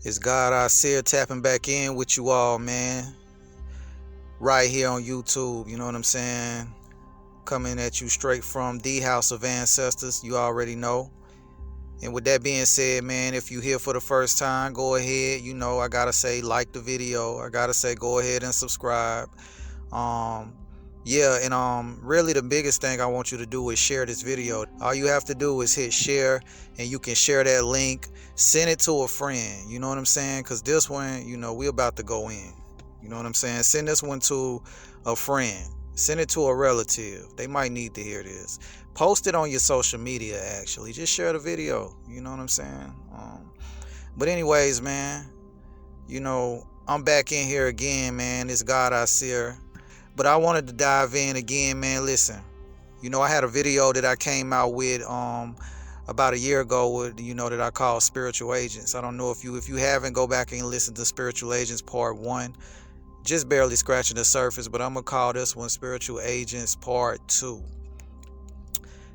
It's God I see tapping back in with you all, man. Right here on YouTube, you know what I'm saying? Coming at you straight from the House of Ancestors, you already know. And with that being said, man, if you're here for the first time, go ahead. You know, I gotta say, like the video. I gotta say, go ahead and subscribe. Yeah, and really the biggest thing I want you to do is share this video. All you have to do is hit share, and you can share that link, send it to a friend. You know what I'm saying? Because this one, you know, we're about to go in. You know what I'm saying? Send this one to a friend. Send it to a relative. They might need to hear this. Post it on your social media, actually. Just share the video. You know what I'm saying? But anyways, man, you know, I'm back in here again, man. It's God I see. But I wanted to dive in again, man. Listen, you know, I had a video that I came out with about a year ago with, you know, that I call Spiritual Agents. I don't know if you haven't, go back and listen to Spiritual Agents Part 1. Just barely scratching the surface, but I'm going to call this one Spiritual Agents Part 2.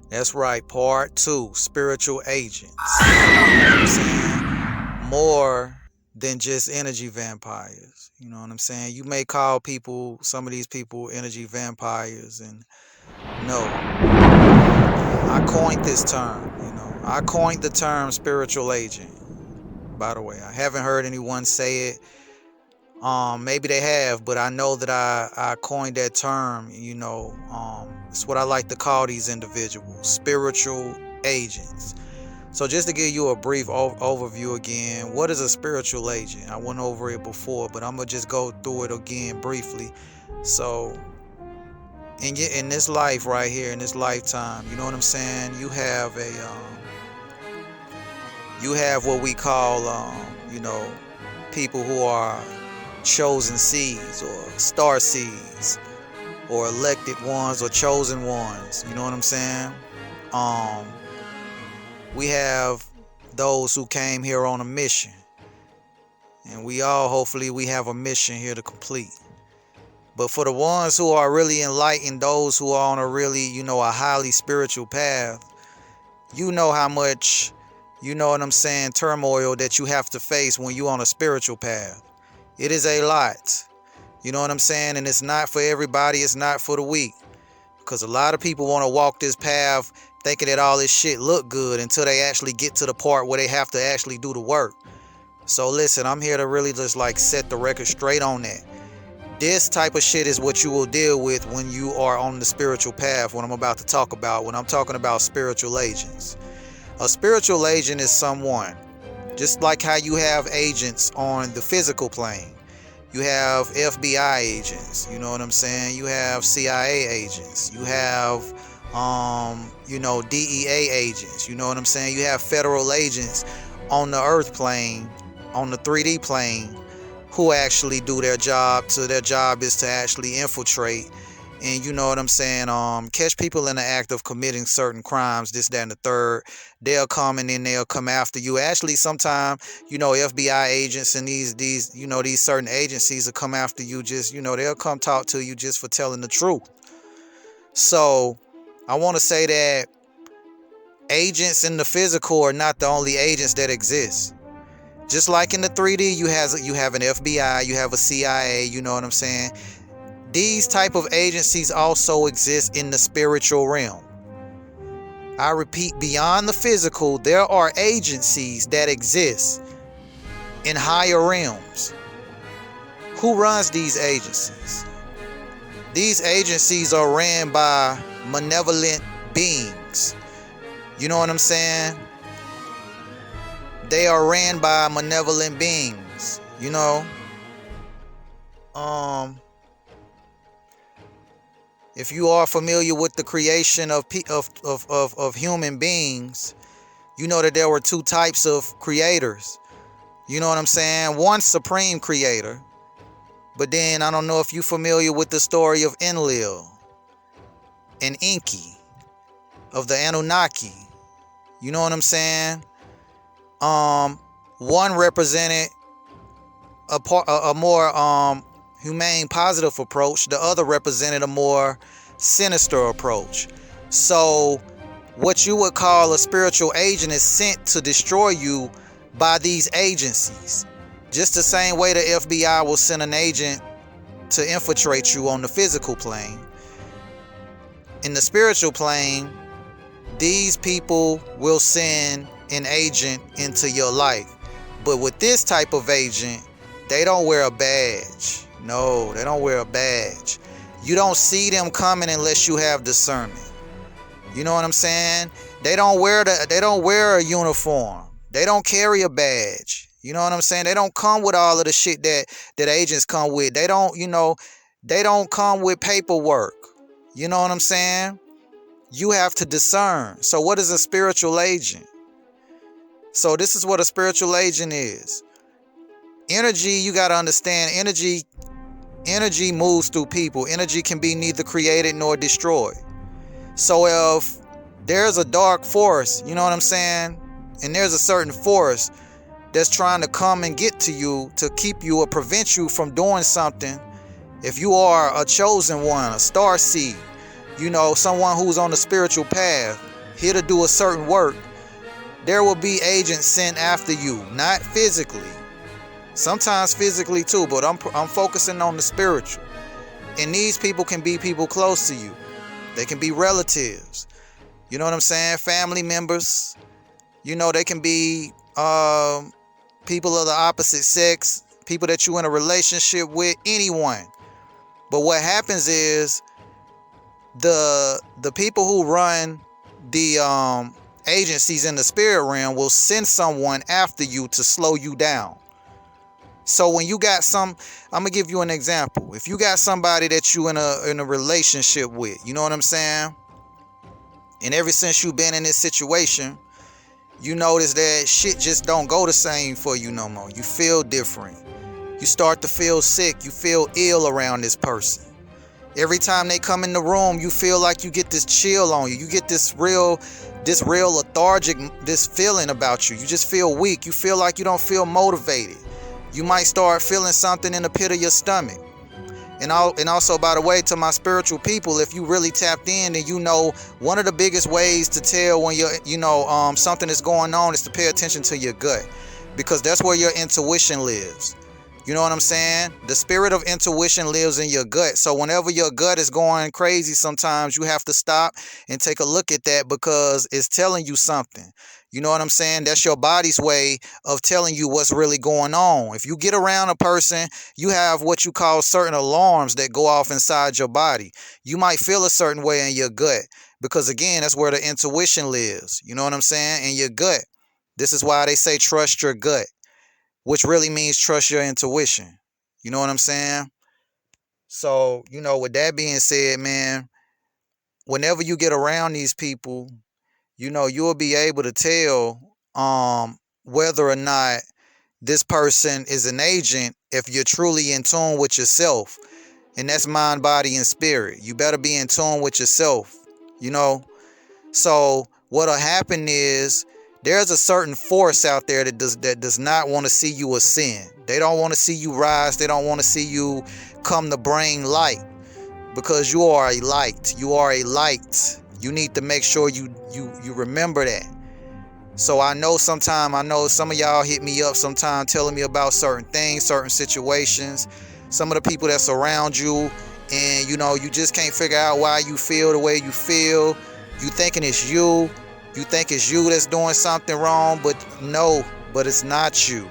That's right, Part 2, Spiritual Agents. You know what I'm saying? More than just energy vampires. You know what I'm saying? You may call people, some of these people, energy vampires, and no. I coined this term, you know. I coined the term spiritual agent, by the way. I haven't heard anyone say it. Maybe they have, but I know that I coined that term, you know. It's what I like to call these individuals, spiritual agents. So just to give you a brief overview again, what is a spiritual agent? I went over it before, but I'm going to just go through it again briefly. So in this life right here, in this lifetime, you know what I'm saying? You have what we call, you know, people who are chosen seeds or star seeds or elected ones or chosen ones. You know what I'm saying? We have those who came here on a mission, and we all, hopefully, we have a mission here to complete. But for the ones who are really enlightened, those who are on a really, you know, a highly spiritual path, you know how much, you know what I'm saying, turmoil that you have to face when you're on a spiritual path. It is a lot. You know what I'm saying? And it's not for everybody. It's not for the weak. Because a lot of people want to walk this path thinking that all this shit look good until they actually get to the part where they have to actually do the work. So listen, I'm here to really just like set the record straight on that. This type of shit is what you will deal with when you are on the spiritual path, what I'm about to talk about, when I'm talking about spiritual agents. A spiritual agent is someone, just like how you have agents on the physical plane. You have FBI agents, you know what I'm saying? You have CIA agents. You have, you know, DEA agents, you know what I'm saying? You have federal agents on the earth plane, on the 3D plane, who actually do their job. So their job is to actually infiltrate and, you know what I'm saying, catch people in the act of committing certain crimes, this, that, and the third. They'll come and then they'll come after you. Actually, sometimes, you know, FBI agents and these, you know, these certain agencies will come after you just, you know, they'll come talk to you just for telling the truth. So I want to say that agents in the physical are not the only agents that exist. Just like in the 3D, you have an FBI, you have a CIA, you know what I'm saying? These type of agencies also exist in the spiritual realm. I repeat, beyond the physical, there are agencies that exist in higher realms. Who runs these agencies? These agencies are ran by malevolent beings. You know what I'm saying? They are ran by malevolent beings, you know. If you are familiar with the creation of human beings, you know that there were two types of creators. You know what I'm saying? One supreme creator. But then I don't know if you're familiar with the story of Enlil and Enki of the Anunnaki. You know what I'm saying? One represented a more humane, positive approach. The other represented a more sinister approach. So what you would call a spiritual agent is sent to destroy you by these agencies. Just the same way the FBI will send an agent to infiltrate you on the physical plane. In the spiritual plane, these people will send an agent into your life. But with this type of agent, they don't wear a badge. No, they don't wear a badge. You don't see them coming unless you have discernment. You know what I'm saying? They don't wear a uniform. They don't carry a badge. You know what I'm saying? They don't come with all of the shit that agents come with. They don't come with paperwork. You know what I'm saying? You have to discern. So what is a spiritual agent? So this is what a spiritual agent is. Energy, you got to understand, energy moves through people. Energy can be neither created nor destroyed. So if there's a dark force, you know what I'm saying? And there's a certain force that's trying to come and get to you to keep you or prevent you from doing something. If you are a chosen one, a star seed, you know, someone who's on the spiritual path, here to do a certain work, there will be agents sent after you, not physically. Sometimes physically too, but I'm focusing on the spiritual. And these people can be people close to you. They can be relatives. You know what I'm saying? Family members. You know, they can be people of the opposite sex, people that you're in a relationship with, anyone. But what happens is the people who run the agencies in the spirit realm will send someone after you to slow you down. So when you got I'm gonna give you an example. If you got somebody that you in a relationship with, you know what I'm saying? And ever since you've been in this situation, you notice that shit just don't go the same for you no more. You feel different. You start to feel sick. You feel ill around this person. Every time they come in the room, you feel like you get this chill on you. You get this real lethargic, this feeling about you. You just feel weak. You feel like you don't feel motivated. You might start feeling something in the pit of your stomach. And also, by the way, to my spiritual people, if you really tapped in, then you know one of the biggest ways to tell when something is going on is to pay attention to your gut, because that's where your intuition lives. You know what I'm saying? The spirit of intuition lives in your gut. So whenever your gut is going crazy, sometimes you have to stop and take a look at that, because it's telling you something. You know what I'm saying? That's your body's way of telling you what's really going on. If you get around a person, you have what you call certain alarms that go off inside your body. You might feel a certain way in your gut, because again, that's where the intuition lives. You know what I'm saying? In your gut. This is why they say trust your gut, which really means trust your intuition. You know what I'm saying? So, with that being said, man, whenever you get around these people, you'll be able to tell whether or not this person is an agent if you're truly in tune with yourself. And that's mind, body, and spirit. You better be in tune with yourself, So what'll happen is there's a certain force out there that does not want to see you ascend. They don't want to see you rise. They don't want to see you come to bring light, because you are a light. You are a light. You need to make sure you remember that. So I know some of y'all hit me up sometime telling me about certain things, certain situations, some of the people that's around you, and you just can't figure out why you feel the way you feel. You thinking it's you. You think it's you that's doing something wrong, but it's not you.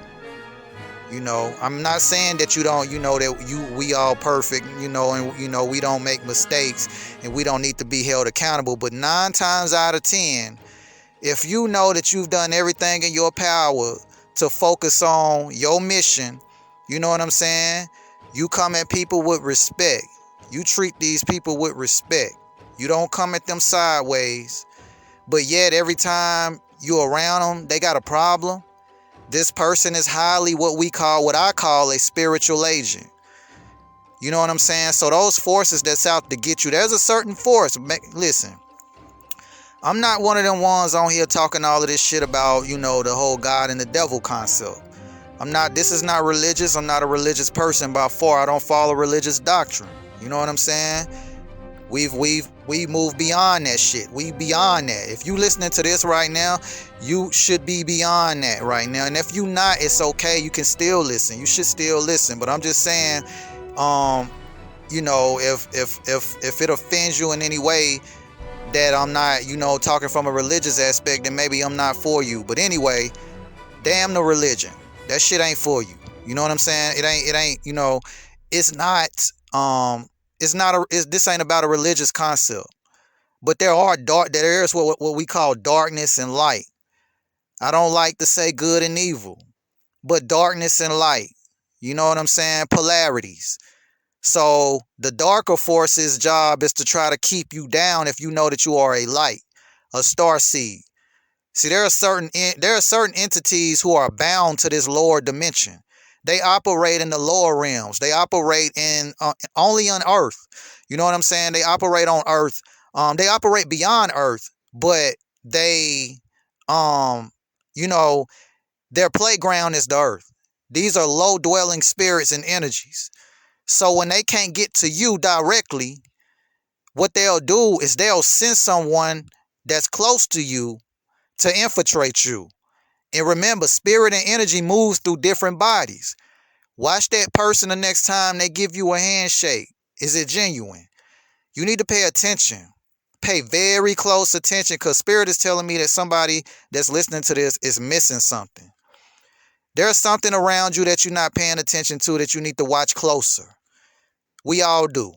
I'm not saying that you don't, that we all perfect, and we don't make mistakes and we don't need to be held accountable. But 9 times out of 10, if you know that you've done everything in your power to focus on your mission, you know what I'm saying? You come at people with respect. You treat these people with respect. You don't come at them sideways. But yet every time you're around them, they got a problem. This person is highly what I call a spiritual agent. You know what I'm saying? So those forces that's out to get you, there's a certain force. Listen, I'm not one of them ones on here talking all of this shit about, the whole God and the devil concept. This is not religious. I'm not a religious person by far. I don't follow religious doctrine. You know what I'm saying? We move beyond that shit. We beyond that. If you listening to this right now, you should be beyond that right now. And if you not, it's okay. You can still listen. You should still listen. But I'm just saying, you know, if it offends you in any way that I'm not, you know, talking from a religious aspect, then maybe I'm not for you. But anyway, damn the religion. That shit ain't for you. You know what I'm saying? It ain't, you know, it's not, this ain't about a religious concept. But there is what we call darkness and light. I don't like to say good and evil, but darkness and light. You know what I'm saying? Polarities. So the darker force's job is to try to keep you down if you know that you are a light, a star seed. See, there are certain entities who are bound to this lower dimension. They operate in the lower realms. They operate in only on Earth. You know what I'm saying? They operate on Earth. They operate beyond Earth, but they, you know, their playground is the Earth. These are low dwelling spirits and energies. So when they can't get to you directly, what they'll do is they'll send someone that's close to you to infiltrate you. And remember, spirit and energy moves through different bodies. Watch that person the next time they give you a handshake. Is it genuine? You need to pay attention. Pay very close attention, because spirit is telling me that somebody that's listening to this is missing something. There's something around you that you're not paying attention to that you need to watch closer. We all do.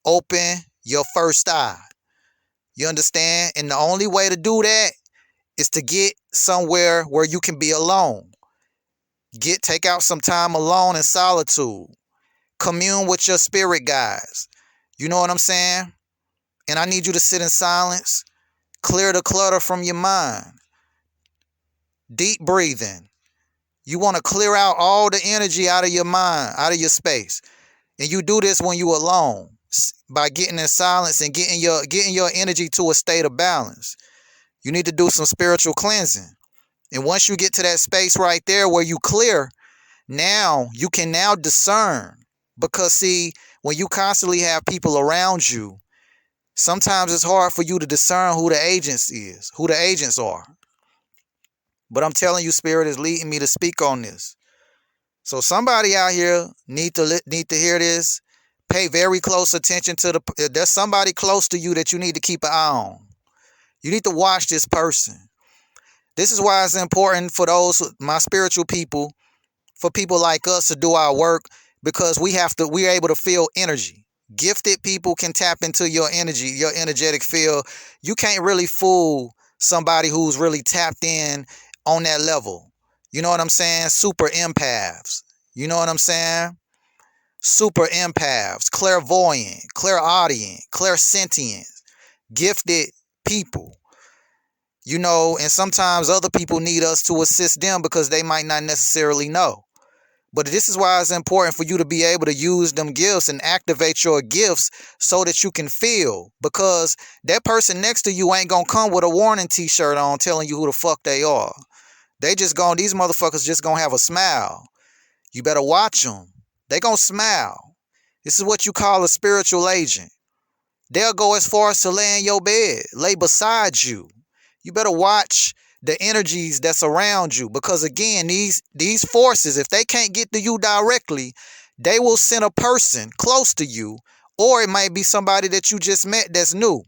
Open your first eye. You understand? And the only way to do that is to get somewhere where you can be alone. Take out some time alone in solitude. Commune with your spirit guides. You know what I'm saying? And I need you to sit in silence. Clear the clutter from your mind. Deep breathing. You want to clear out all the energy out of your mind, out of your space. And you do this when you're alone, by getting in silence and getting your energy to a state of balance. You need to do some spiritual cleansing. And once you get to that space right there where you clear, now you can now discern. Because see, when you constantly have people around you, sometimes it's hard for you to discern who the agents are. But I'm telling you, spirit is leading me to speak on this. So somebody out here need to hear this. Pay very close attention to if there's somebody close to you that you need to keep an eye on. You need to watch this person. This is why it's important for my spiritual people, for people like us to do our work, because we're able to feel energy. Gifted people can tap into your energy, your energetic field. You can't really fool somebody who's really tapped in on that level. You know what I'm saying? Super empaths. You know what I'm saying? Super empaths, clairvoyant, clairaudient, clairsentient, gifted people. You know, and sometimes other people need us to assist them because they might not necessarily know. But this is why it's important for you to be able to use them gifts and activate your gifts so that you can feel. Because that person next to you ain't going to come with a warning t-shirt on telling you who the fuck they are. These motherfuckers just going to have a smile. You better watch them. They going to smile. This is what you call a spiritual agent. They'll go as far as to lay in your bed, lay beside you. You better watch the energies that's around you, because again, these forces, if they can't get to you directly, they will send a person close to you, or it might be somebody that you just met that's new.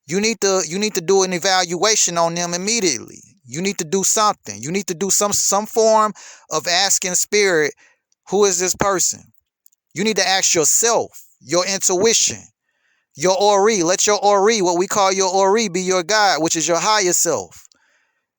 You need to do an evaluation on them immediately. You need to do something. You need to do some form of asking spirit, who is this person? You need to ask yourself, your intuition, your Ori. Let your Ori, what we call your Ori, be your guide, which is your higher self.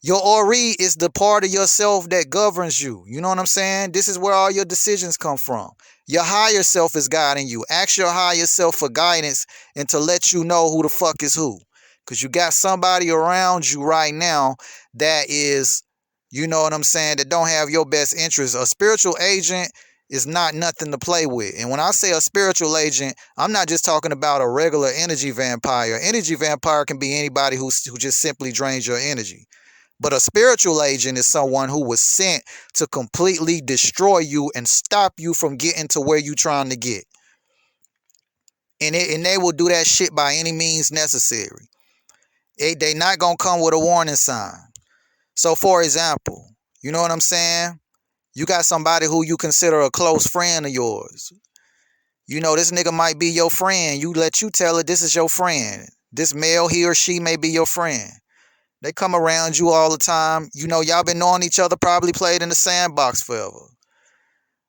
Your Ori is the part of yourself that governs you. You know what I'm saying? This is where all your decisions come from. Your higher self is guiding you. Ask your higher self for guidance and to let you know who the fuck is who. Because you got somebody around you right now that is, you know what I'm saying, that don't have your best interest. A spiritual agent is not nothing to play with. And when I say a spiritual agent, I'm not just talking about a regular energy vampire. Energy vampire can be anybody who just simply drains your energy. But a spiritual agent is someone who was sent to completely destroy you and stop you from getting to where you're trying to get. And they will do that shit by any means necessary. They not gonna come with a warning sign. So for example, you know what I'm saying? You got somebody who you consider a close friend of yours. You know, this nigga might be your friend. You let you tell it this is your friend. This male, he or she may be your friend. They come around you all the time. You know, y'all been knowing each other, probably played in the sandbox forever.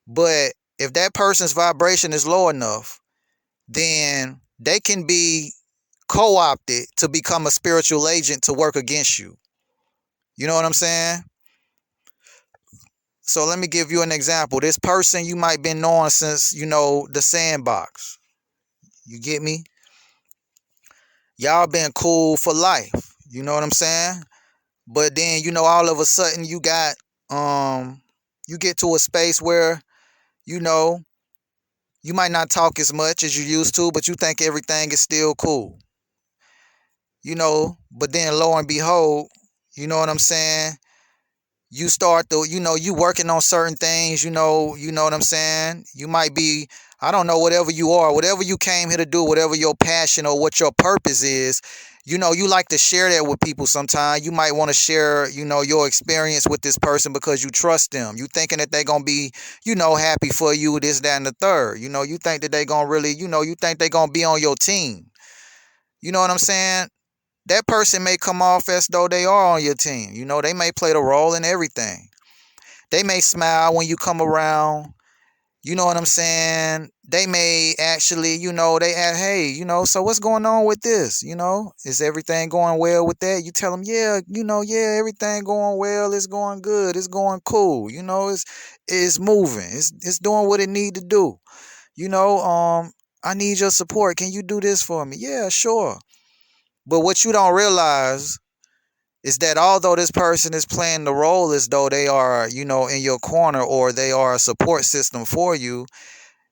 But if that person's vibration is low enough, then they can be co-opted to become a spiritual agent to work against you. You know what I'm saying? So let me give you an example. This person you might been knowing since, you know, the sandbox. You get me? Y'all been cool for life. You know what I'm saying? But then, you know, all of a sudden you got you get to a space where, you know, you might not talk as much as you used to, but you think everything is still cool. You know, but then lo and behold, you know what I'm saying? You start to, you know, you working on certain things, you know what I'm saying? You might be, I don't know, whatever you are, whatever you came here to do, whatever your passion or what your purpose is, you know, you like to share that with people sometimes. You might want to share, you know, your experience with this person because you trust them. You thinking that they going to be, you know, happy for you, this, that, and the third. You know, you think that they going to really, you know, you think they going to be on your team. You know what I'm saying? That person may come off as though they are on your team. You know, they may play the role in everything. They may smile when you come around. You know what I'm saying? They may actually, you know, they ask, hey, you know, so what's going on with this? You know, is everything going well with that? You tell them, yeah, you know, yeah, everything going well. It's going good. It's going cool. You know, it's moving. It's doing what it need to do. You know, I need your support. Can you do this for me? Yeah, sure. But what you don't realize is that although this person is playing the role as though they are, you know, in your corner or they are a support system for you,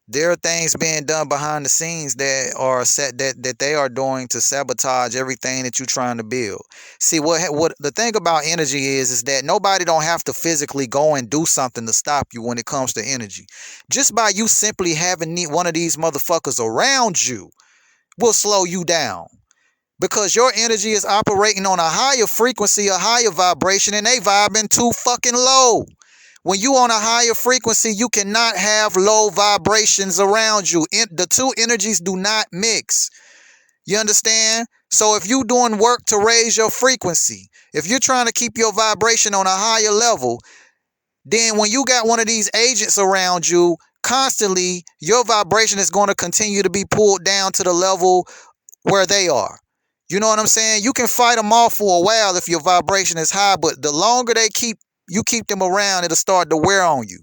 there are things being done behind the scenes that are set that they are doing to sabotage everything that you're trying to build. See, what the thing about energy is that nobody don't have to physically go and do something to stop you when it comes to energy. Just by you simply having one of these motherfuckers around you will slow you down. Because your energy is operating on a higher frequency, a higher vibration, and they vibing too fucking low. When you on a higher frequency, you cannot have low vibrations around you. The two energies do not mix. You understand? So if you doing work to raise your frequency, if you're trying to keep your vibration on a higher level, then when you got one of these agents around you, constantly, your vibration is going to continue to be pulled down to the level where they are. You know what I'm saying? You can fight them off for a while if your vibration is high, but the longer you keep them around, it'll start to wear on you.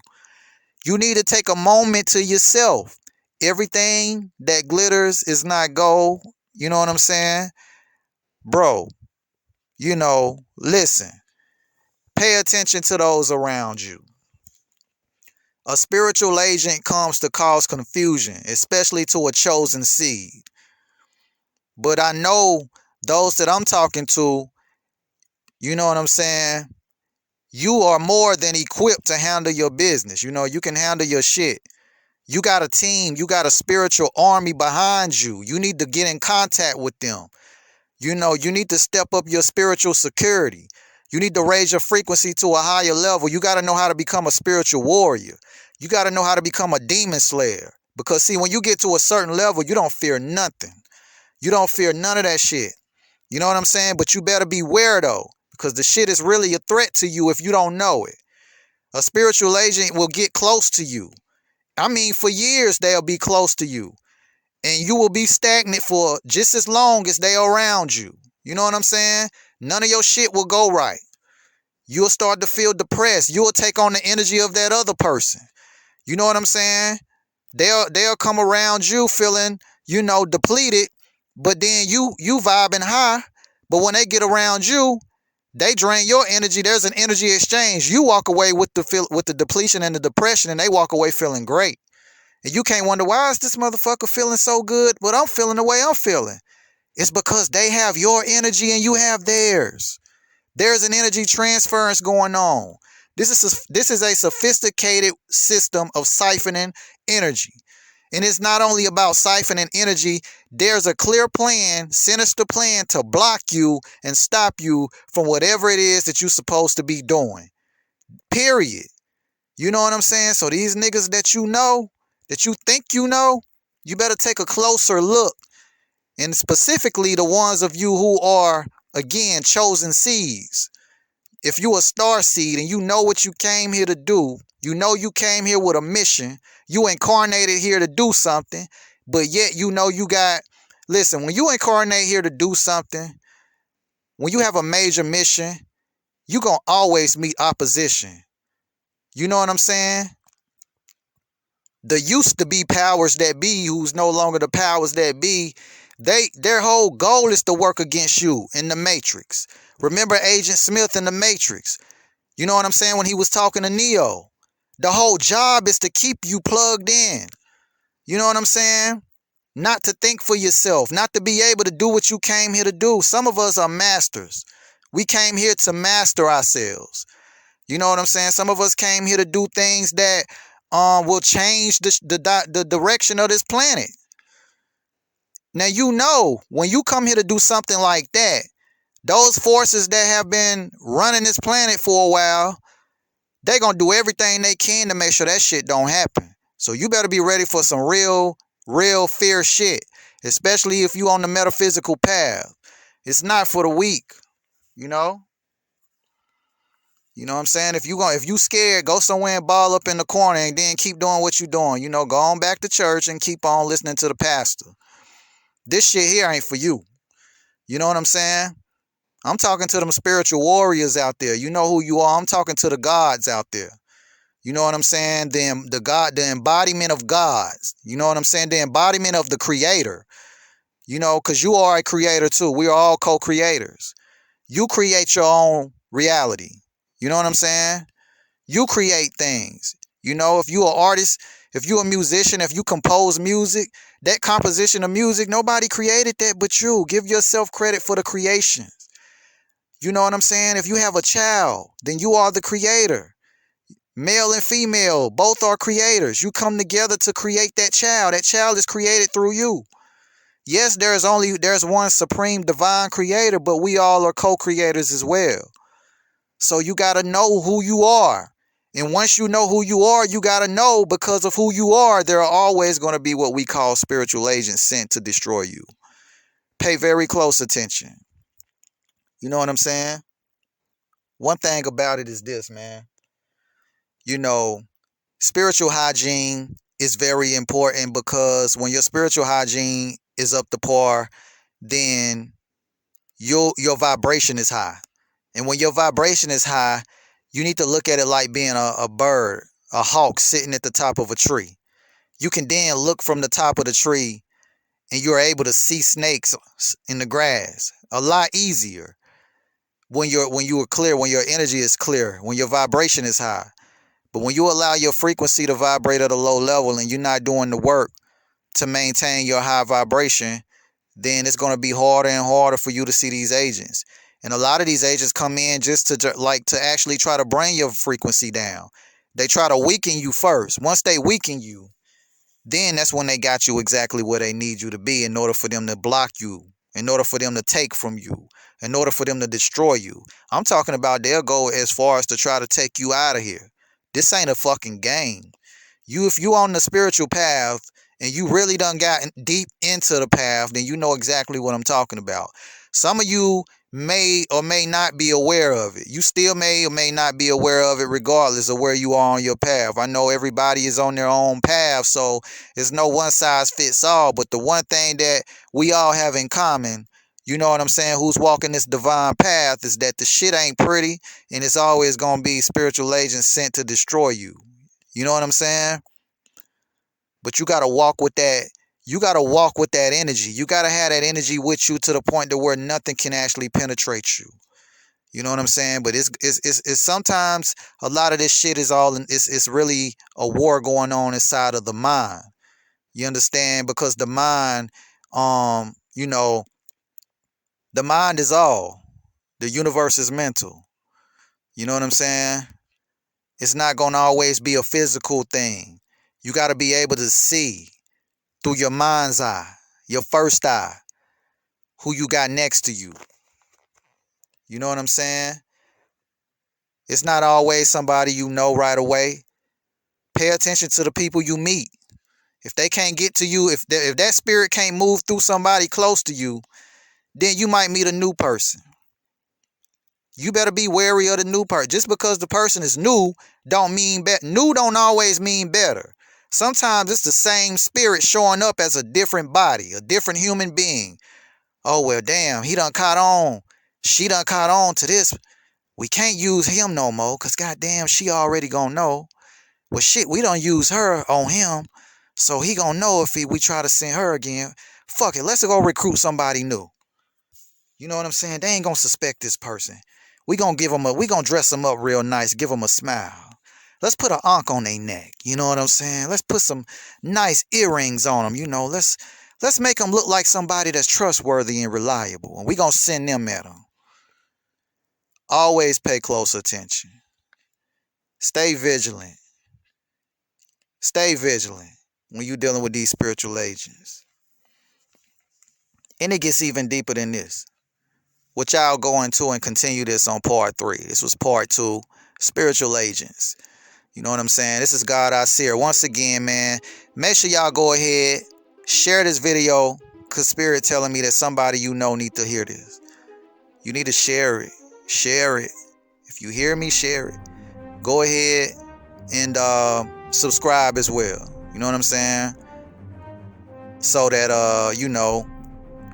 You need to take a moment to yourself. Everything that glitters is not gold. You know what I'm saying? Bro, you know, listen. Pay attention to those around you. A spiritual agent comes to cause confusion, especially to a chosen seed. But I know those that I'm talking to, you know what I'm saying? You are more than equipped to handle your business. You know, you can handle your shit. You got a team. You got a spiritual army behind you. You need to get in contact with them. You know, you need to step up your spiritual security. You need to raise your frequency to a higher level. You got to know how to become a spiritual warrior. You got to know how to become a demon slayer. Because, see, when you get to a certain level, you don't fear nothing. You don't fear none of that shit. You know what I'm saying? But you better beware, though, because the shit is really a threat to you if you don't know it. A spiritual agent will get close to you. I mean, for years, they'll be close to you. And you will be stagnant for just as long as they are around you. You know what I'm saying? None of your shit will go right. You'll start to feel depressed. You'll take on the energy of that other person. You know what I'm saying? They'll come around you feeling, you know, depleted, but then you vibing high. But when they get around you, they drain your energy. There's an energy exchange. You walk away with the depletion and the depression, and they walk away feeling great. And you can't wonder, why is this motherfucker feeling so good, but I'm feeling the way I'm feeling? It's because they have your energy and you have theirs. There's an energy transference going on. This is a sophisticated system of siphoning energy. And it's not only about siphoning energy. There's a clear plan, sinister plan to block you and stop you from whatever it is that you're supposed to be doing. Period. You know what I'm saying? So these niggas that you think you know, you better take a closer look. And specifically the ones of you who are, again, chosen seeds. If you a star seed and you know what you came here to do, you know you came here with a mission, you incarnated here to do something, but yet you know you got, listen, when you incarnate here to do something, when you have a major mission, you gonna always meet opposition. You know what I'm saying? The used to be powers that be, who's no longer the powers that be, their whole goal is to work against you in the Matrix. Remember Agent Smith in the Matrix? You know what I'm saying? When he was talking to Neo, the whole job is to keep you plugged in. You know what I'm saying? Not to think for yourself, not to be able to do what you came here to do. Some of us are masters. We came here to master ourselves. You know what I'm saying? Some of us came here to do things that will change the direction of this planet. Now, you know, when you come here to do something like that, those forces that have been running this planet for a while, they're going to do everything they can to make sure that shit don't happen. So you better be ready for some real fierce shit, especially if you on the metaphysical path. It's not for the weak, you know? You know what I'm saying? If you scared, go somewhere and ball up in the corner and then keep doing what you're doing. You know, go on back to church and keep on listening to the pastor. This shit here ain't for you. You know what I'm saying? I'm talking to them spiritual warriors out there. You know who you are. I'm talking to the gods out there. You know what I'm saying? The embodiment of gods. You know what I'm saying? The embodiment of the creator. You know, because you are a creator too. We are all co-creators. You create your own reality. You know what I'm saying? You create things. You know, if you're an artist, if you're a musician, if you compose music, that composition of music, nobody created that but you. Give yourself credit for the creation. You know what I'm saying? If you have a child, then you are the creator. Male and female, both are creators. You come together to create that child. That child is created through you. Yes, there's one supreme divine creator, but we all are co-creators as well. So you got to know who you are. And once you know who you are, you got to know, because of who you are, there are always going to be what we call spiritual agents sent to destroy you. Pay very close attention. You know what I'm saying? One thing about it is this, man. You know, spiritual hygiene is very important, because when your spiritual hygiene is up to par, then your vibration is high. And when your vibration is high, you need to look at it like being a bird, a hawk sitting at the top of a tree. You can then look from the top of the tree and you're able to see snakes in the grass a lot easier when you are clear, when your energy is clear, when your vibration is high. But when you allow your frequency to vibrate at a low level and you're not doing the work to maintain your high vibration, then it's going to be harder and harder for you to see these agents. And a lot of these agents come in just to actually try to bring your frequency down. They try to weaken you first. Once they weaken you, then that's when they got you exactly where they need you to be, in order for them to block you, in order for them to take from you, in order for them to destroy you. I'm talking about their goal as far as to try to take you out of here. This ain't a fucking game. If you on the spiritual path and you really done got deep into the path, then you know exactly what I'm talking about. Some of you may or may not be aware of it. You still may or may not be aware of it regardless of where you are on your path. I know everybody is on their own path, so it's no one size fits all. But the one thing that we all have in common, you know what I'm saying, who's walking this divine path, is that the shit ain't pretty, and it's always going to be spiritual agents sent to destroy you. You know what I'm saying? But you got to walk with that. You got to walk with that energy. You got to have that energy with you to the point to where nothing can actually penetrate you. You know what I'm saying? But it's sometimes a lot of this shit is it's really a war going on inside of the mind. You understand? Because the mind, you know, the mind is all. The universe is mental. You know what I'm saying? It's not going to always be a physical thing. You got to be able to see. through your mind's eye, your first eye, who you got next to you. You know what I'm saying? It's not always somebody you know right away. Pay attention to the people you meet. If they can't get to you, if that spirit can't move through somebody close to you, then you might meet a new person. You better be wary of the new person. Just because the person is new don't mean better. New don't always mean better. Sometimes it's the same spirit showing up as a different body, a different human being. Oh, well, damn, he done caught on. She done caught on to this. We can't use him no more because goddamn, she already gonna know. Well, shit, we don't use her on him. So he gonna know if we try to send her again. Fuck it, let's go recruit somebody new. You know what I'm saying? They ain't gonna suspect this person. We gonna dress them up real nice, give them a smile. Let's put an ankh on their neck. You know what I'm saying? Let's put some nice earrings on them. You know, let's make them look like somebody that's trustworthy and reliable. And we gonna send them at them. Always pay close attention. Stay vigilant. Stay vigilant when you're dealing with these spiritual agents. And it gets even deeper than this, which I'll go into and continue this on part 3. This was part 2, spiritual agents. You know what I'm saying? This is God I See. Once again, man, make sure y'all go ahead, share this video, because Spirit telling me that somebody you know need to hear this. You need to share it. Share it. If you hear me, share it. Go ahead and subscribe as well. You know what I'm saying? So that, you know,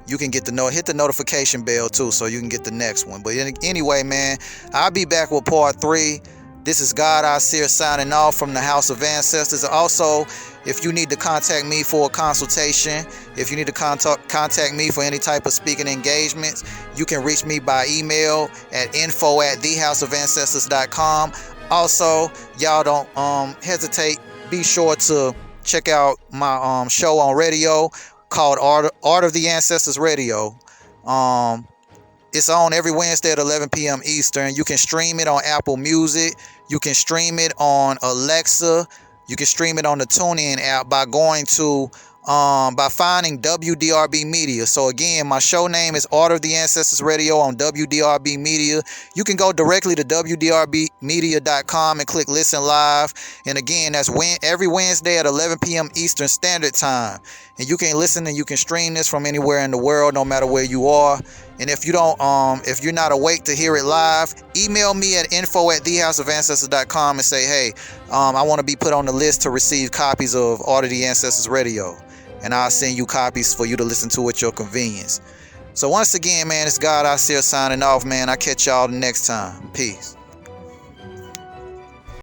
you can get the hit the notification bell too, so you can get the next one. But anyway, man, I'll be back with part 3. This is God I See signing off from the House of Ancestors. Also, if you need to contact me for a consultation, if you need to contact me for any type of speaking engagements, you can reach me by email at info@thehouseofancestors.com. Also, y'all don't hesitate. Be sure to check out my show on radio called Art of the Ancestors Radio. It's on every Wednesday at 11 p.m. Eastern. You can stream it on Apple Music. You can stream it on Alexa. You can stream it on the TuneIn app by going to by finding WDRB Media. So again, my show name is Art of the Ancestors Radio on WDRB Media. You can go directly to WDRBmedia.com and click Listen Live. And again, that's every Wednesday at 11 p.m. Eastern Standard Time. And you can listen and you can stream this from anywhere in the world, no matter where you are. And if you don't, if you're not awake to hear it live, email me at info@thehouseofancestors.com and say, hey, I want to be put on the list to receive copies of Art of the Ancestors Radio. And I'll send you copies for you to listen to at your convenience. So once again, man, it's God I See signing off, man. I'll catch y'all the next time. Peace.